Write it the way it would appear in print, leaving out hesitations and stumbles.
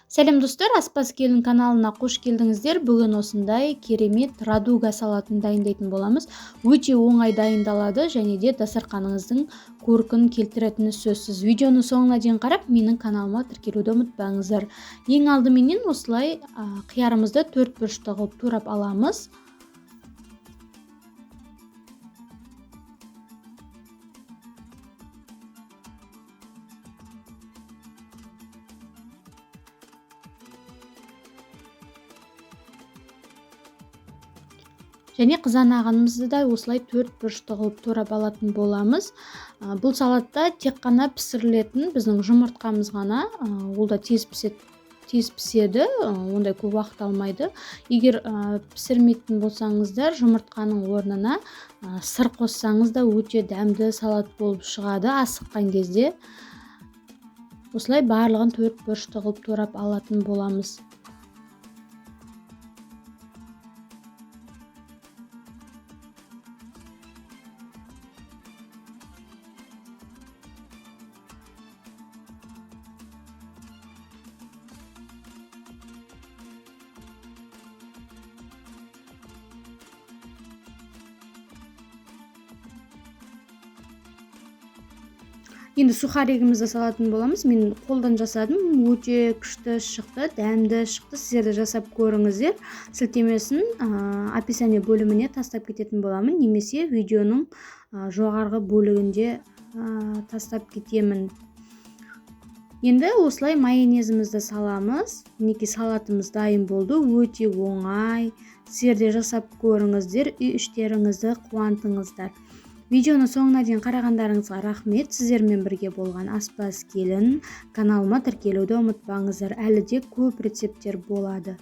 Сәлем достар, Аспаз Келін каналына қош келдіңіздер. Бүгін осындай керемет радуга салатын дайындайтын боламыз. Өте оңай дайындалады және де дастарханыңыздың көркін келтіретіні сөзсіз. Видеоны соңына дейін қарап, менің каналыма тіркелуді ұмытпаңыздар. Ең алдыменен осылай қиярымызды 4 бұрышты қылып турап аламыз. Және қызанағанымызды да осылай 4 бұрышты қылып турап алатын боламыз. Бұл салатта тек қана пісірілетін біздің жұмыртқамыз ғана, ол да тез піседі, ондай көп уақыт алмайды. Егер пісірмейтін болсаңыздар, жұмыртқаның орнына сыр қоссаңыз да өте дәмді салат болып шығады. Асыққан кезде осылай барлығын 4 бұрышты қылып турап алатын боламыз. Енді сухаригімізді салатын боламыз. Мен қолдан жасадым, өте күшті шықты, дәмді шықты. Сіздер де жасап көріңіздер. Сілтемесін описание бөліміне тастап кететін боламын, немесе видеоның жоғарғы бөлігінде тастап кетемін. Енді осылай майонезімізді саламыз. Мінекей салатымыз дайын болды. Өте оңай. Сіздер де жасап көріңіздер, үй-іштеріңізді қуантыңыздар. Видеоны соңына дейін қарағандарыңызға рахмет. Сіздермен бірге болған Аспаз Келін. Каналыма тіркелуді ұмытпаңыздар. Әлі де көп рецепттер болады.